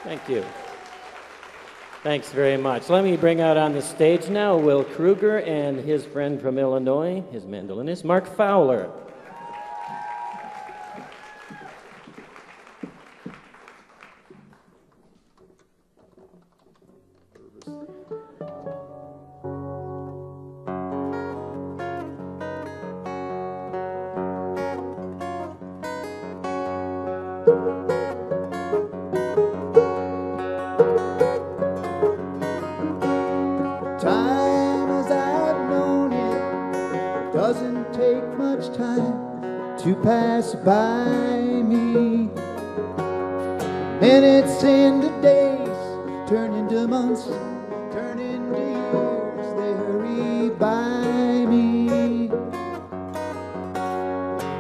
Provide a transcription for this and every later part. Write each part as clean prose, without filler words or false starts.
Thank you. Thanks very much. Let me bring out on the stage now Will Kruger and his friend from Illinois, his mandolinist, Mark Fowler. Time as I've known it doesn't take much time to pass by me. Minutes into days turn into months, turn into years, they hurry by me.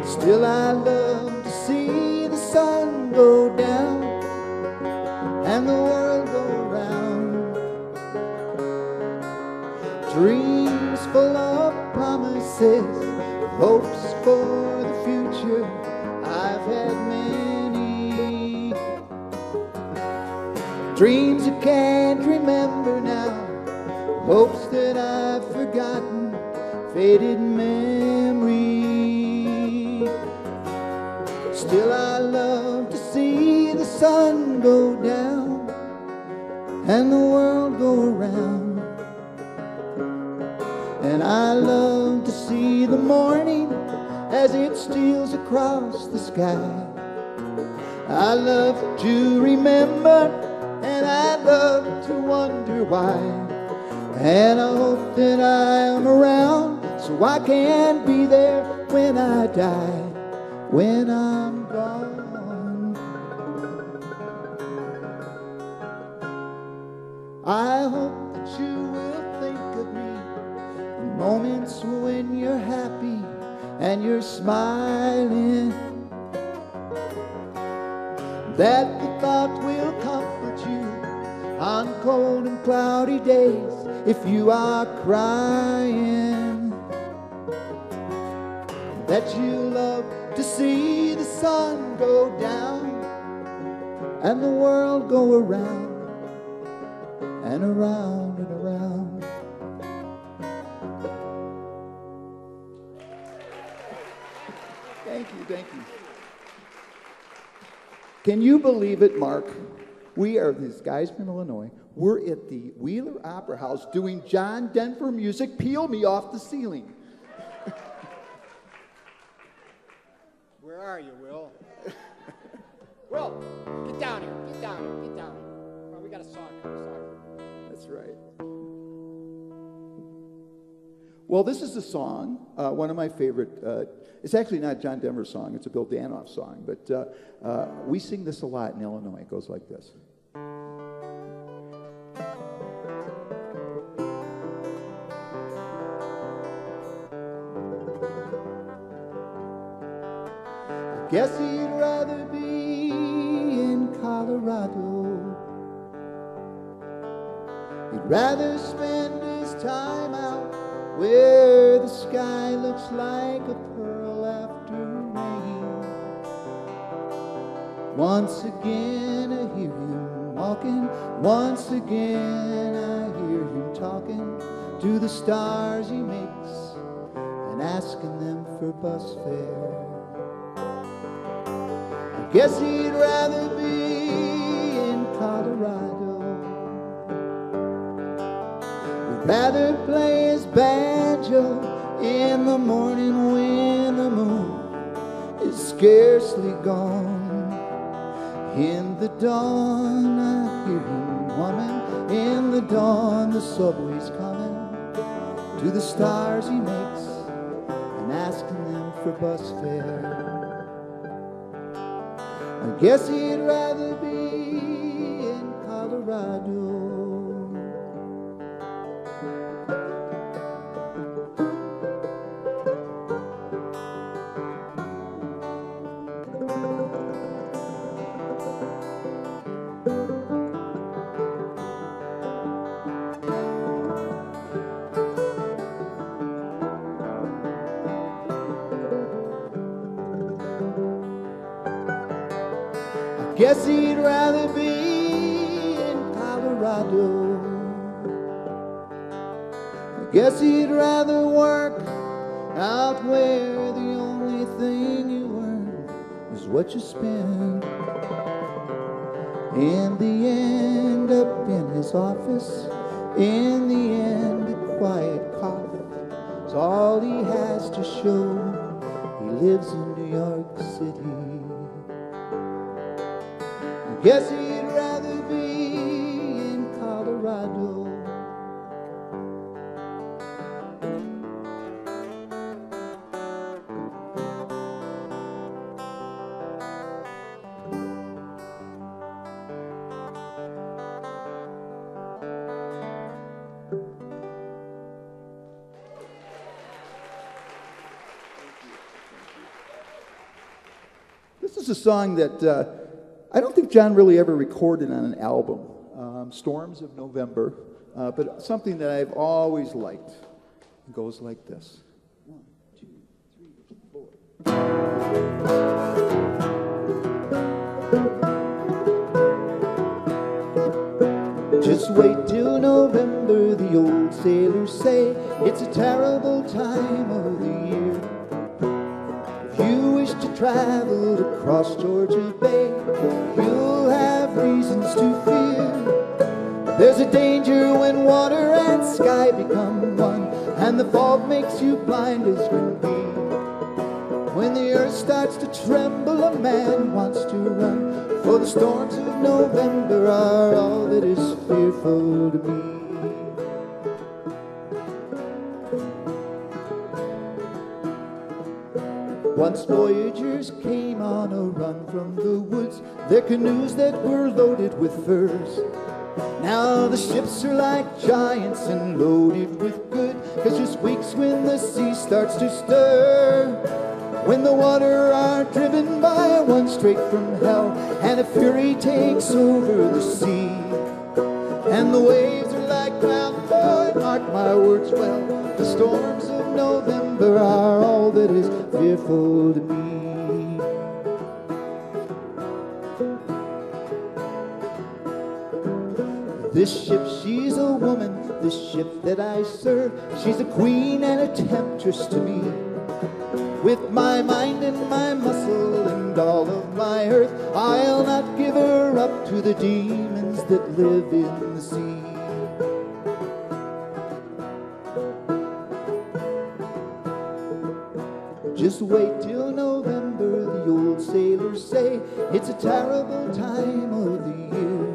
Still I love to see the sun go down and the world go round. Dreams full of promises, hopes for the future, I've had many. Dreams I can't remember now, hopes that I've forgotten, faded memory. Still I love to see the sun go down and the world go around. And I love to see the morning as it steals across the sky. I love to remember and I love to wonder why. And I hope that I am around so I can be there when I die, when I'm gone. I hope that you will think of me in moments when you're happy and you're smiling, that the thought will comfort you on cold and cloudy days if you are crying, that you love to see the sun go down and the world go around and around and around. Thank you, thank you. Can you believe it, Mark? We are these guys from Illinois. We're at the Wheeler Opera House doing John Denver music. Peel me off the ceiling. Where are you, Will? Will, get down here. Get down here. Get down here. Well, we got a song coming. That's right. Well, this is a song, one of my favorite. It's actually not a John Denver song. It's a Bill Danoff song. But we sing this a lot in Illinois. It goes like this. I guess he'd rather be in Colorado. He'd rather spend his time out where the sky looks like a pearl after rain. Once again I hear him walking, once again I hear him talking to the stars he makes and asking them for bus fare. I guess he'd rather be in Colorado. He'd rather play his banjo in the morning when the moon is scarcely gone. In the dawn I hear him humming, in the dawn the subway's coming to the stars he makes and asking them for bus fare. I guess he'd rather be in Colorado. Guess he'd rather be Colorado. I guess he'd rather work out where the only thing you earn is what you spend. In the end, up in his office, in the end, a quiet cough is all he has to show. He lives in New York City. I guess he'd rather be in Colorado. This is a song that I don't think John really ever recorded on an album, Storms of November, but something that I've always liked. It goes like this. 1, 2, 3, 4. Just wait till November, the old sailors say. It's a terrible time of the year. If you wish to travel across Georgia Bay, you'll have reasons to fear. There's a danger when water and sky become one, and the fog makes you blind as can be. When the earth starts to tremble, a man wants to run, for the storms of November are all that is fearful to me. Once voyagers came on a run from the woods, their canoes that were loaded with furs. Now the ships are like giants and loaded with good, 'cause just weeks when the sea starts to stir, when the water are driven by one straight from hell, and a fury takes over the sea, and the waves are like cloud, boy, mark my words well, the storms of November are all that is fearful to me. This ship, she's a woman, this ship that I serve, she's a queen and a temptress to me. With my mind and my muscle and all of my earth, I'll not give her up to the demons that live in the sea. Just wait till November, the old sailors say, it's a terrible time of the year.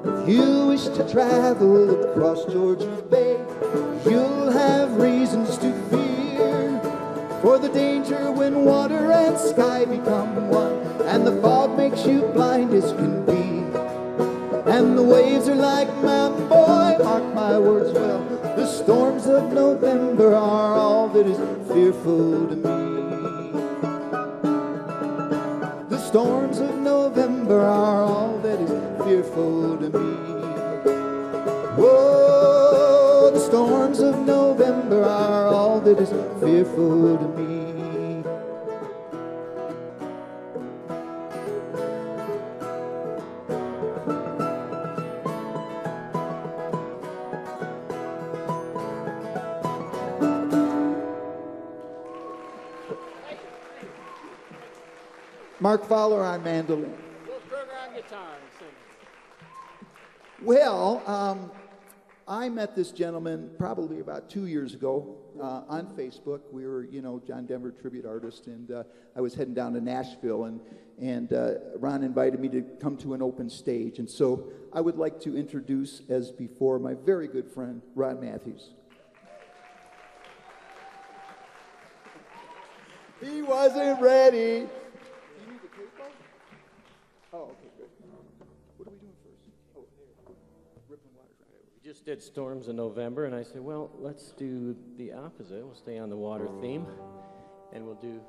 If you wish to travel across Georgia Bay, you'll have reasons to fear, for the danger when water and sky become one, and the fog makes you blind as can be, and the waves are like mountain, boy, mark my words well, the storms of November are all that is fearful to me. The storms of November are all that is fearful to me. Whoa, the storms of November are all that is fearful to me. Mark Fowler on mandolin. Will Kruger on guitar and singing. Well, I met this gentleman probably about 2 years ago on Facebook. We were, John Denver tribute artist, and I was heading down to Nashville, and Ron invited me to come to an open stage. And so I would like to introduce, as before, my very good friend, Ron Matthews. He wasn't ready. Oh, okay, good. What are we doing first? Oh, Rippling Waters. We just did Storms in November, and I said, well, let's do the opposite. We'll stay on the water theme, and we'll do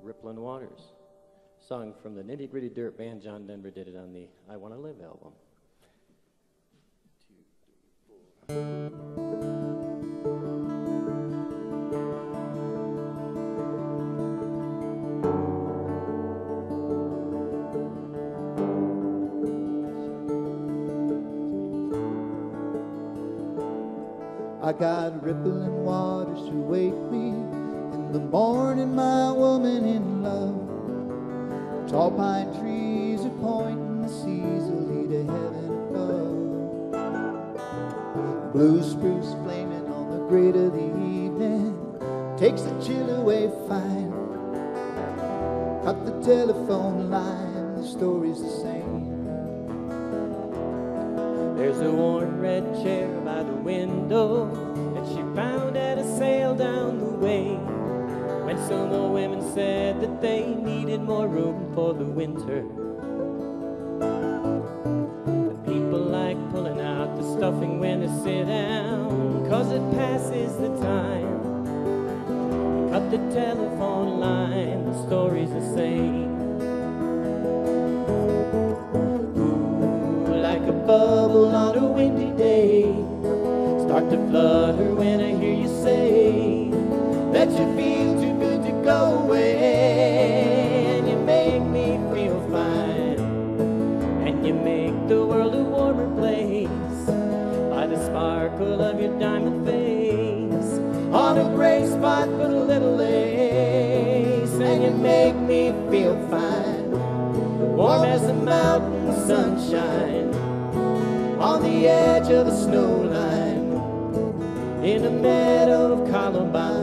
Rippling Waters. Sung from the Nitty Gritty Dirt Band. John Denver did it on the I Want to Live album. 2, 3, 4. I got rippling waters to wake me in the morning, my woman in love. Tall pine trees are pointing, the seas will lead to heaven above. Blue spruce flaming on the grate of the evening takes the chill away fine. Cut the telephone line, the story's the same. There's a worn red chair by the window that she found at a sale down the way, when some old women said that they needed more room for the winter. The people like pulling out the stuffing when they sit down, 'cause it passes the time. Cut the telephone line, the story's the same. A bubble on a windy day, start to flutter when I hear you say that you feel too good to go away, and you make me feel fine, and you make the world a warmer place by the sparkle of your diamond face on a gray spot with a little lace, and you make me feel fine, warm as the mountain sunshine on the edge of the snow line in a meadow of columbine.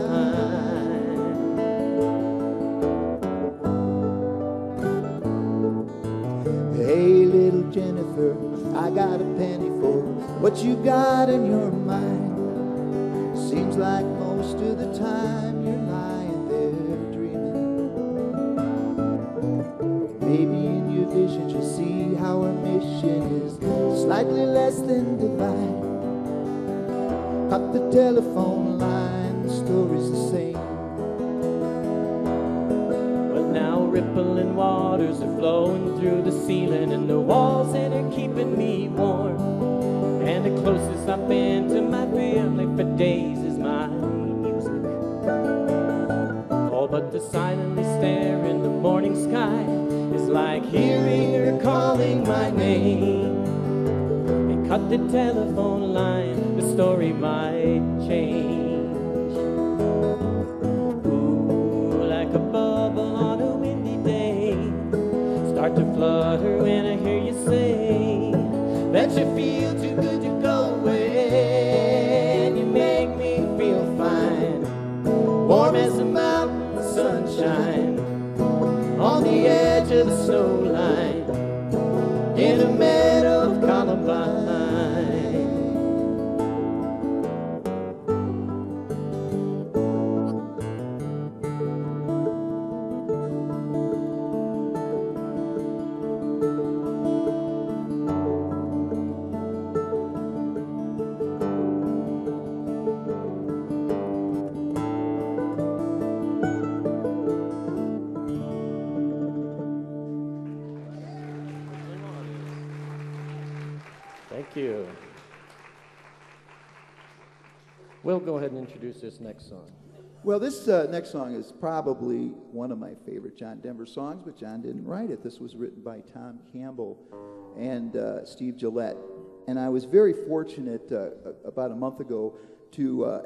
Hey, little Jennifer, I got a penny for what you got in your mind. Seems like most of the time you're lying there dreaming. Maybe in your visions you see how our mission is slightly less than divine. Cut the telephone line, the story's the same. Well, now rippling waters are flowing through the ceiling, and the walls in are keeping me warm, and the closest I've been to my family for days is my music. Oh, but to silently stare in the morning sky is like hearing her calling my name. Cut the telephone line, the story might change. Ooh, like a bubble on a windy day, start to flutter when I hear you say that you feel too good to go away, and you make me feel fine, warm as the mountain sunshine on the edge of the snow line in a meadow of columbine. Thank you. We'll go ahead and introduce this next song. Well, this next song is probably one of my favorite John Denver songs, but John didn't write it. This was written by Tom Campbell and Steve Gillette. And I was very fortunate about a month ago to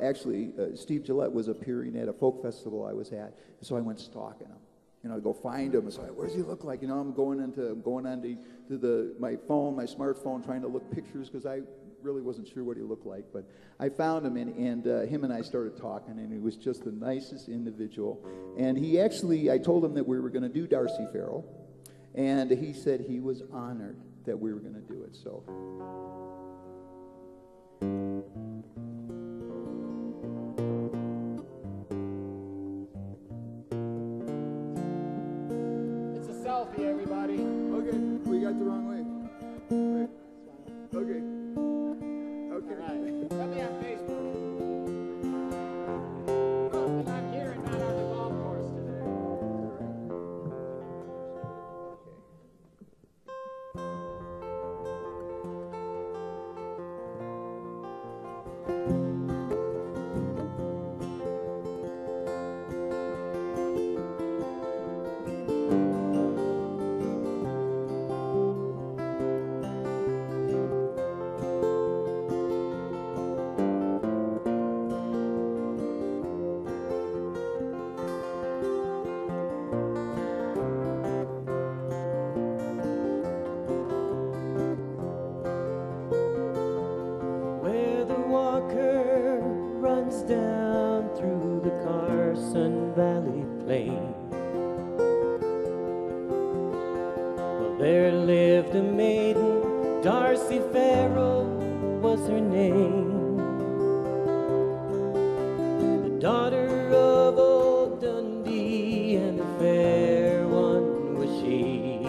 Steve Gillette was appearing at a folk festival I was at, so I went stalking him. You know, I go find him. So, what does he look like? You know, I'm going onto my phone, my smartphone, trying to look pictures because I really wasn't sure what he looked like. But I found him, and him and I started talking, and he was just the nicest individual. And he actually, I told him that we were going to do Darcy Farrell, and he said he was honored that we were going to do it. So. Selfie, everybody. Okay, we got the wrong way. Right. Okay. Okay. All right. Put me on Facebook. And I'm here and not on the golf course today. lived a maiden, Darcy Farrell was her name. The daughter of old Dundee, and a fair one was she.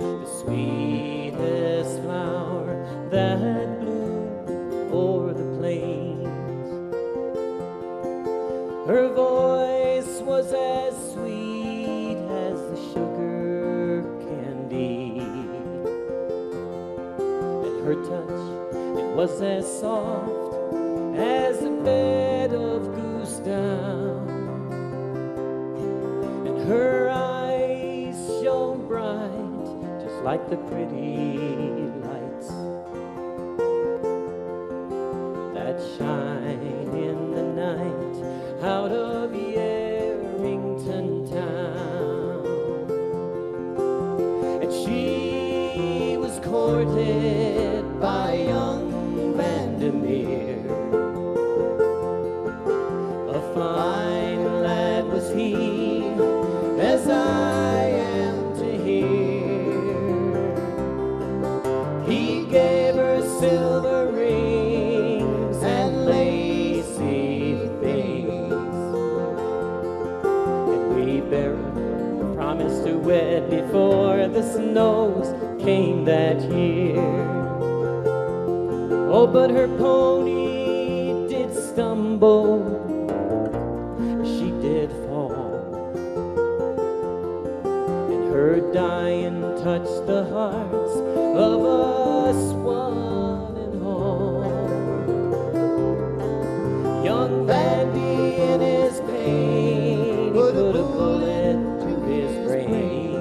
The sweetest flower that bloomed o'er the plains. Her voice was as sweet as the sugar candy, and her touch, it was as soft as a bed of goose down, and her eyes shone bright just like the pretty lights that shine in the night out of Yarrington town. And she was courted by young Vandermeer. A fine lad was he, as I am to hear. He gave her silver rings and lacy things, and we buried a promise to wed before the snows came that year. Oh, but her pony did stumble, she did fall, and her dying touched the hearts of us one and all. Young Vandy in his pain, he put a bullet to his brain,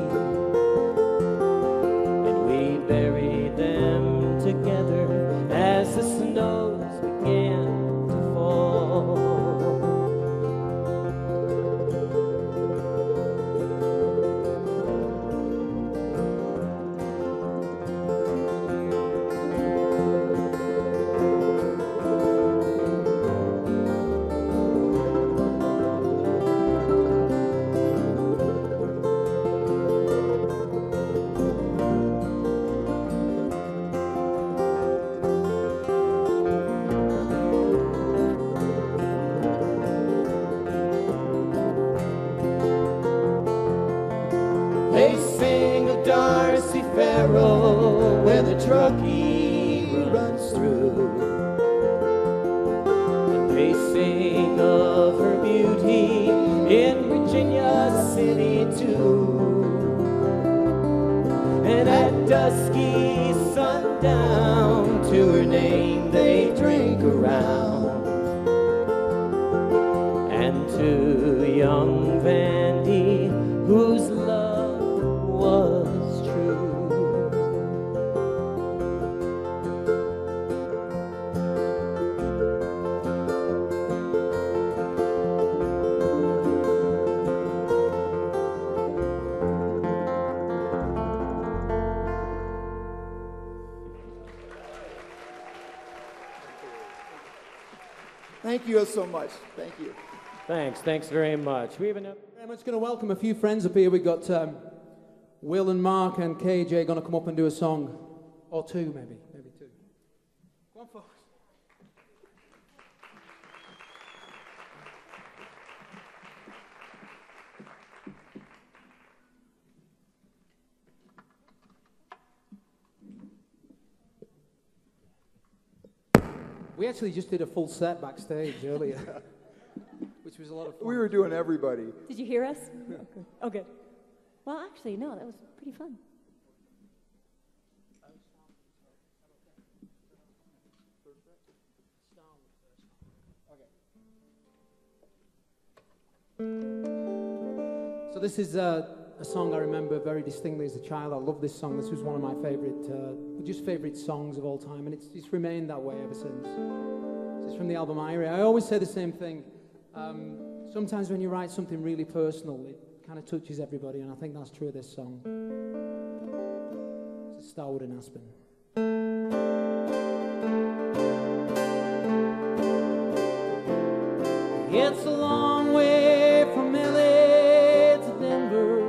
and we buried them together as the snows began to fall. They sing of Darcy Farrell where the Truckee runs through, and they sing of her beauty in Virginia City too. And at dusky sundown to her name they drink around, and to young Vandy whose love was true. Thank you so much. Thank you. Thanks very much. We have enough. I'm just going to welcome a few friends up here. We've got Will and Mark and KJ going to come up and do a song. Or two, maybe two. Go on, folks. We actually just did a full set backstage earlier, which was a lot of fun. We were doing everybody. Did you hear us? Oh, good. Well, actually, no, that was pretty fun. So this is a song I remember very distinctly as a child. I love this song. This was one of my favorite songs of all time, and it's remained that way ever since. This is from the album Irie. I always say the same thing. Sometimes when you write something really personal, it kind of touches everybody, and I think that's true of this song. It's Starwood and Aspen. It's a long way from LA to Denver,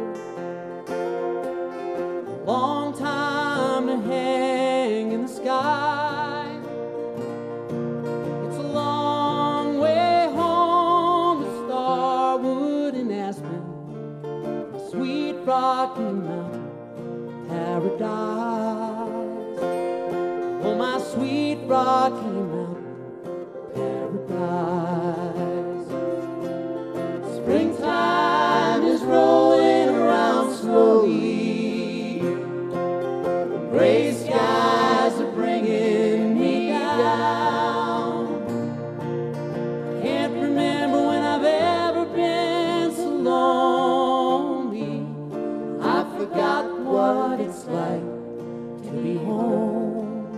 Rocky Mountain paradise. Oh, my sweet Rocky Mountain paradise. Springtime is rolling around slowly. Gray skies are bringing me down. Can't remember when I've ever been so lonely. I forgot what it's like to be home.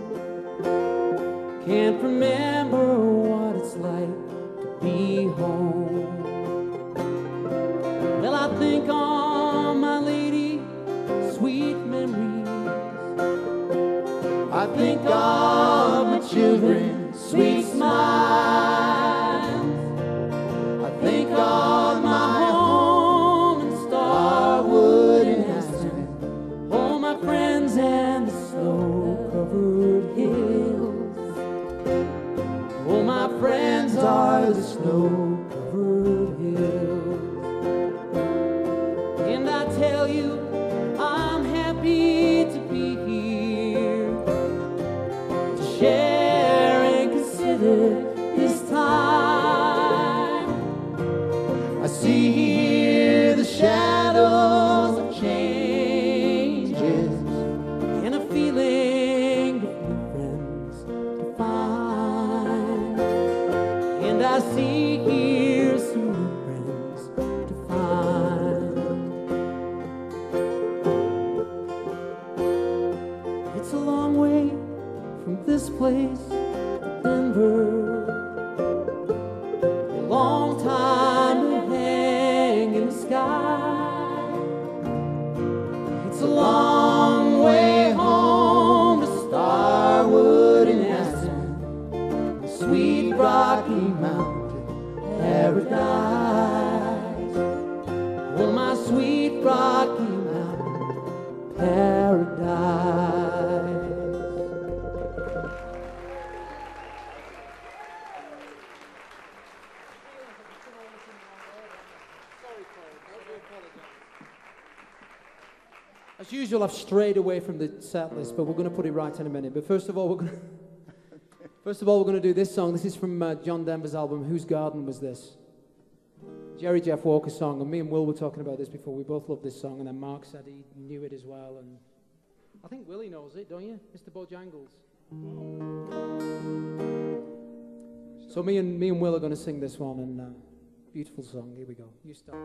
Can't remember what it's like to be home. Well, I think on my lady, sweet memories. I think of my children, sweet smiles. I think of my home in Starwood and Aspen. All my friends and the snow-covered hills. All my friends are the snow-covered hills. And I tell you, I'm happy to be here, to share and consider this time. I see here the shadows of changes, and a feeling of new friends to find. And I see here some new friends to find. It's a long way from this place to Denver. A long time to hang in the sky. It's a long way home to Starwood and Aspen, the sweet Rocky Mountain paradise. Oh, my sweet Rocky Mountain paradise. As usual, I've strayed away from the set list, but we're going to put it right in a minute. But first of all, we're going to do this song. This is from John Denver's album, Whose Garden Was This? Jerry Jeff Walker's song, and me and Will were talking about this before. We both love this song, and then Mark said he knew it as well. And I think Willie knows it, don't you, Mr. Bojangles? So me and Will are going to sing this one, and beautiful song. Here we go. You start.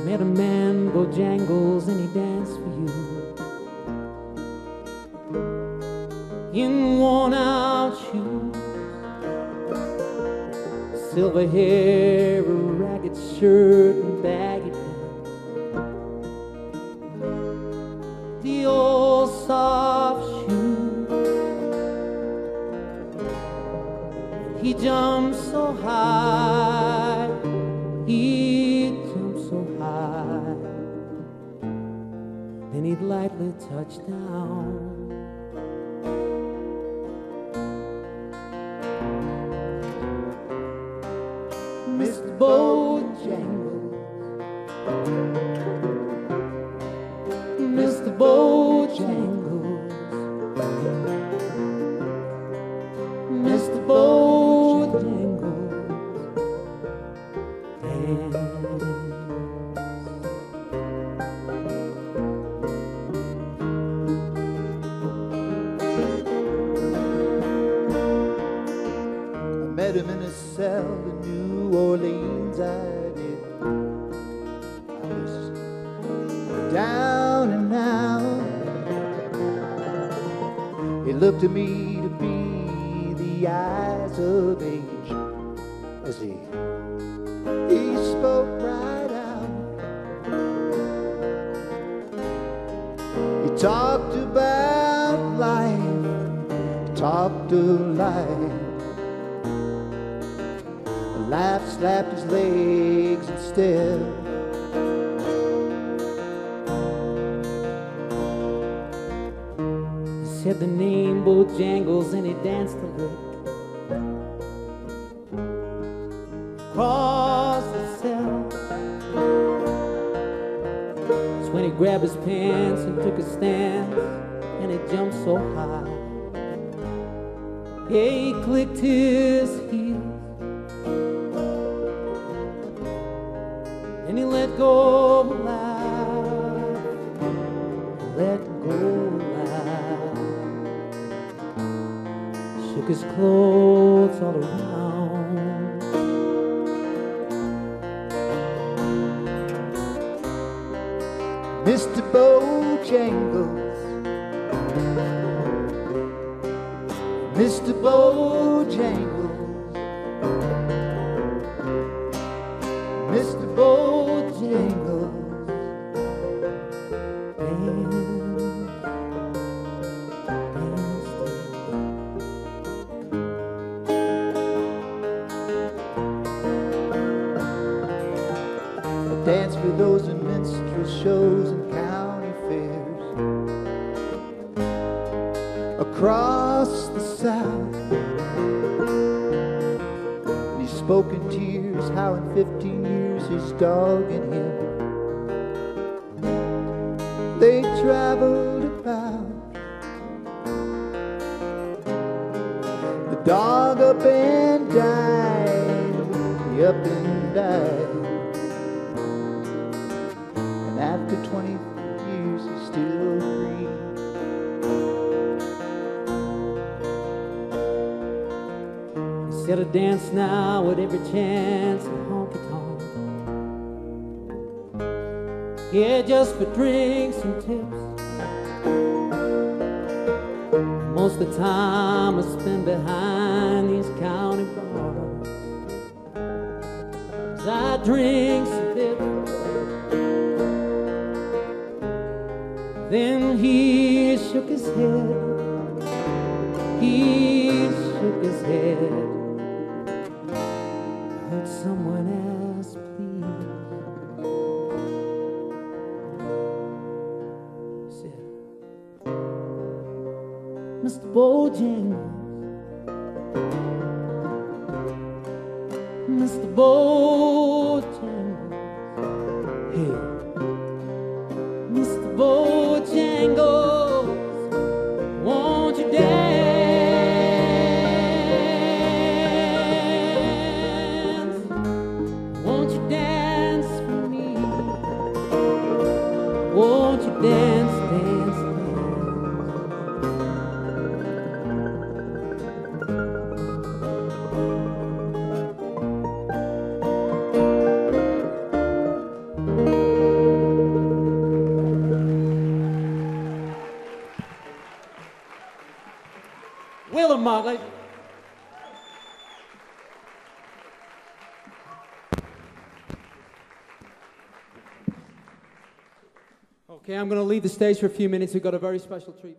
Met a man, Bojangles, and he danced for you in worn-out shoes, silver hair, a ragged shirt, and baggy pants. The old soft shoe. He jumped so high, he jumped so high, then he'd lightly touch down. Mr. Bojangles, Mr. Bojangles, Mr. Bojangles, dance. I met him in a cell in New Orleans, I did. I was down and out. He looked at me to be the eyes of age as he spoke right out. He talked about life, talked of life. Life slapped his legs instead. said the name Bojangles and he danced a lick. Across the cell. That's when he grabbed his pants and took a stance, and he jumped so high. Yeah, he clicked his heels, and he let go loud, let go loud. Shook his clothes all around. Mr. Bojangles, Mr. Bojangles, Mr. Bojangles, dance for those in minstrel shows and county fairs across the South. And he spoke in tears how in 15 years his dog and him, they traveled about. The dog up and died, he up and died. After 20 years, he's still free. He said, I dance now at every chance of honky-tonk. Yeah, just for drinks and tips. Most of the time I spend behind these county bars as I drink some dip. Then he shook his head, he shook his head. I heard someone ask, please. He said, Mr. Bojangles, Mr. Bojangles, hey, Mr. Bojangles, won't you dance? Won't you dance for me? Won't you dance, dance, dance? Will and Mark, like. Okay, I'm going to leave the stage for a few minutes. We've got a very special treat.